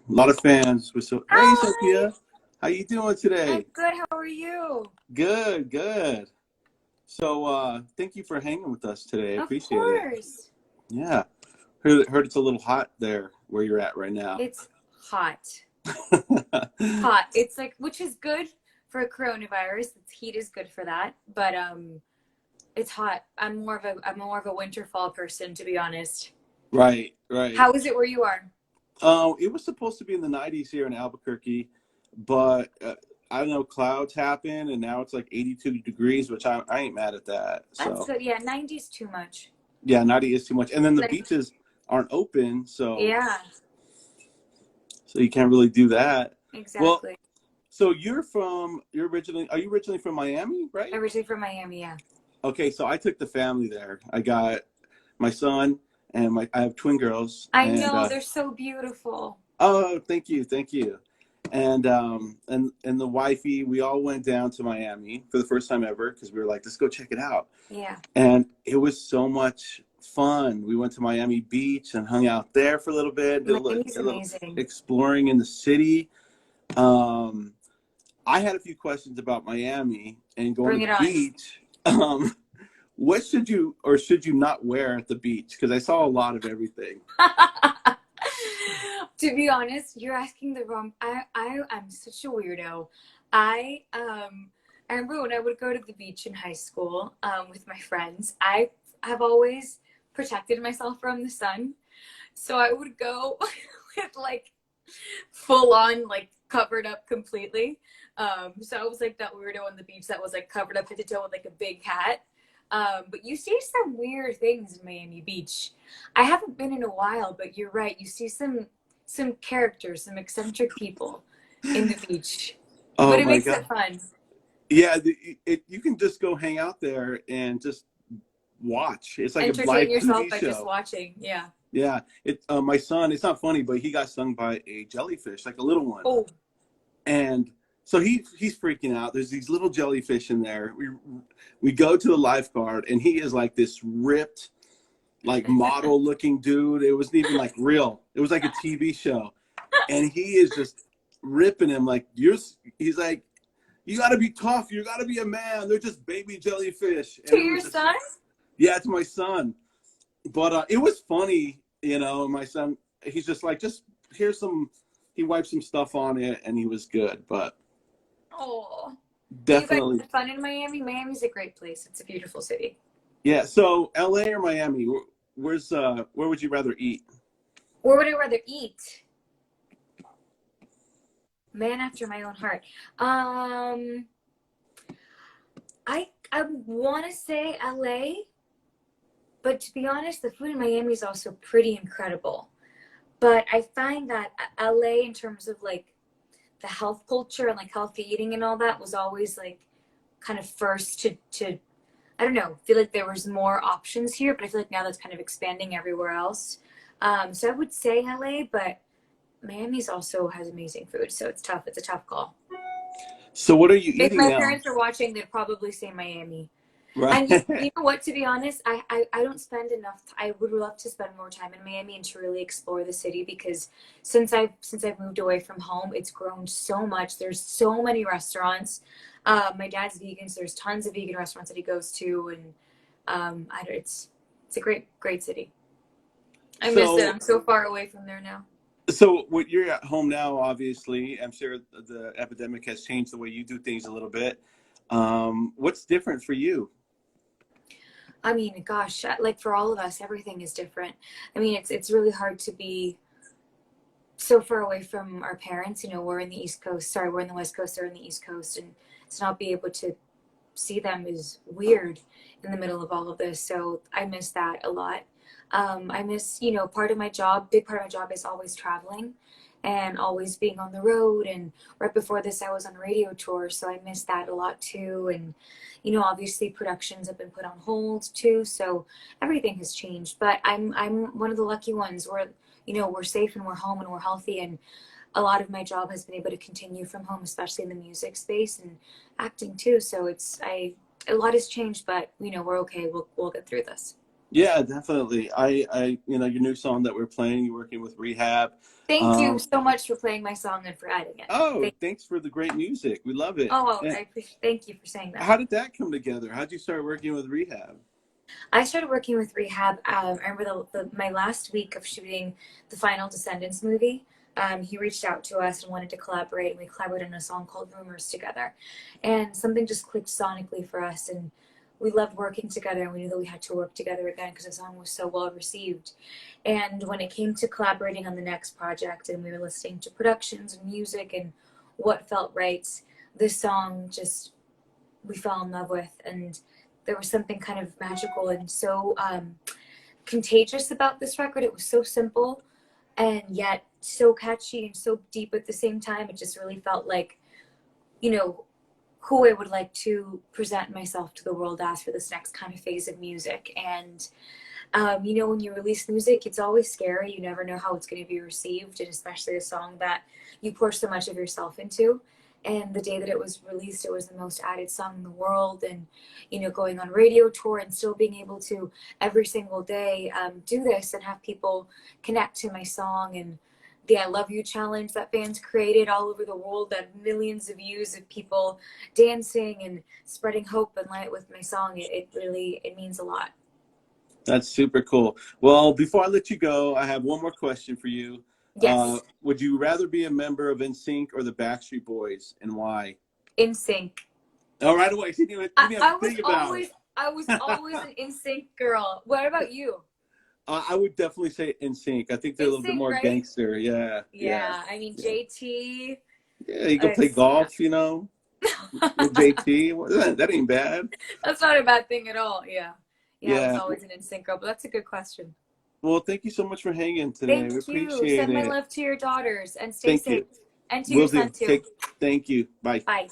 A lot of fans. Hey, Hi, Sophia, how you doing I'm today? good. How are you? Good, good. So, thank you for hanging with us today. I Of appreciate it. course. Yeah, heard it's a little hot there where you're at right now. It's hot. Hot. It's like, which is good for coronavirus. It's heat is good for that. But it's hot. I'm more of a winter fall person, to be honest. Right, right. How is it where you are? It was supposed to be in the 90s here in Albuquerque, but I don't know, clouds happen, and now it's like 82 degrees, which I ain't mad at that. That's So, good. Yeah, 90's too much. yeah, 90 is too much. And then the Like, beaches aren't open, yeah, so you can't really do that. Well, exactly. so are you originally from Miami, right? Originally from Miami, yeah. Okay, so I took the family there. I got my son and I have twin girls, I and know, they're so beautiful. oh, thank you, thank you. And the wifey, we all went down to Miami for the first time ever because we were like, let's go check it out. Yeah. And it was so much fun. We went to Miami Beach and hung out there for a little bit, Miami's did a little amazing. exploring in the city. Um, I had a few questions about Miami and going to Bring the it on. beach. Um, what should you or should you not wear at the beach? Because I saw a lot of everything. To be honest, you're asking the wrong. I'm such a weirdo. I remember when I would go to the beach in high school with my friends. I have always protected myself from the sun, so I would go with like full on like covered up completely. So I was like that weirdo on the beach that was like covered up head to toe with like a big hat. But you see some weird things in Miami Beach. I haven't been in a while, but you're right. You see some characters, some eccentric people in the beach, but Oh it my makes it God. fun. Yeah, you can just go hang out there and just watch. It's like a Entertain live yourself TV by just show. watching. Yeah. Yeah, my son. It's not funny, but he got stung by a jellyfish, like a little one, Oh, and so he's freaking out. There's these little jellyfish in there. We go to the lifeguard, and he is like this ripped, like model looking dude. It wasn't even like real. It was like a TV show, and he is just ripping him like he's like, you got to be tough. You got to be a man. They're just baby jellyfish, to and it your was just son? yeah, it's my son. But it was funny, my son, he's just like, just here's some, he wiped some stuff on it and he was good. But Oh, but you guys definitely, had fun in Miami. Miami's a great place. It's a beautiful city. yeah. So LA or Miami, where would you rather eat? Where would I rather eat? Man after my own heart. Um, I want to say LA, but to be honest, the food in Miami is also pretty incredible. But I find that LA, in terms of like the health culture and like healthy eating and all that, was always like kind of first to I don't know, feel like there was more options here, but I feel like now that's kind of expanding everywhere else. So I would say LA, but Miami's also has amazing food, so it's tough. It's a tough call. So what are you If eating my now? parents are watching, they'd probably say Miami. Right. And you know what? To be honest, I don't spend enough. I would love to spend more time in Miami and to really explore the city because since I've moved away from home, it's grown so much. There's so many restaurants. My dad's vegan, so there's tons of vegan restaurants that he goes to, and it's a great city. I miss it. So I'm so far away from there now. so what you're at home now, obviously, I'm sure the epidemic has changed the way you do things a little bit. What's different for you? I mean, gosh, like for all of us, everything is different. I mean, it's really hard to be so far away from our parents. We're in the East Coast. Sorry, we're in the West Coast. They're in the East Coast, and to not be able to see them is weird in the middle of all of this. So I miss that a lot. I miss, part of my job. Big part of my job is always traveling and always being on the road. And right before this, I was on a radio tour, so I miss that a lot too. And obviously productions have been put on hold too, so everything has changed. But I'm one of the lucky ones where we're safe and we're home and we're healthy, and a lot of my job has been able to continue from home, especially in the music space and acting too. So a lot has changed, but we're okay. We'll get through this. Yeah, definitely. You know, your new song that we're playing, you're working with Rehab. Thank you Um, so much for playing my song and for adding it. oh, Thank thanks for the great music. We love it. Oh, And I appreciate. Thank you for saying that. how did that come together? How'd you start working with Rehab? I started working with Rehab. I remember my last week of shooting the final Descendants movie. He reached out to us and wanted to collaborate, and we collaborated on a song called Rumors together. And something just clicked sonically for us, and we loved working together, and we knew that we had to work together again because the song was so well received. And when it came to collaborating on the next project, and we were listening to productions and music and what felt right, this song just we fell in love with, and there was something kind of magical and so contagious about this record. It was so simple and yet so catchy and so deep at the same time. It just really felt like, you know, who I would like to present myself to the world as for this next kind of phase of music. And you know, when you release music, it's always scary. You never know how it's going to be received, and especially a song that you pour so much of yourself into. And the day that it was released, it was the most added song in the world. And, you know, going on radio tour and still being able to every single day do this and have people connect to my song, and the I Love You challenge that fans created all over the world, that millions of views of people dancing and spreading hope and light with my song. It really, it means a lot. That's super cool. Well, before I let you go, I have one more question for you. Yes. Would you rather be a member of NSYNC or the Backstreet Boys, and why? In sync. Oh, right away. You didn't have I to was think about always it. I was always an in sync girl. What about you? I would definitely say NSYNC. I think they're a In little bit sync, more right? gangster. Yeah, yeah, Yeah. I mean yeah. JT. Yeah, you can play It's yeah. golf, you know, with JT. Well, that ain't bad. That's not a bad thing at all. Yeah. Yeah, I was Yeah. always an in sync girl, but that's a good question. Well, thank you so much for hanging today. We Thank you. appreciate Send my it. love to your daughters and stay Thank safe. you. And to your Will son do. too. Thank you. Bye. Bye.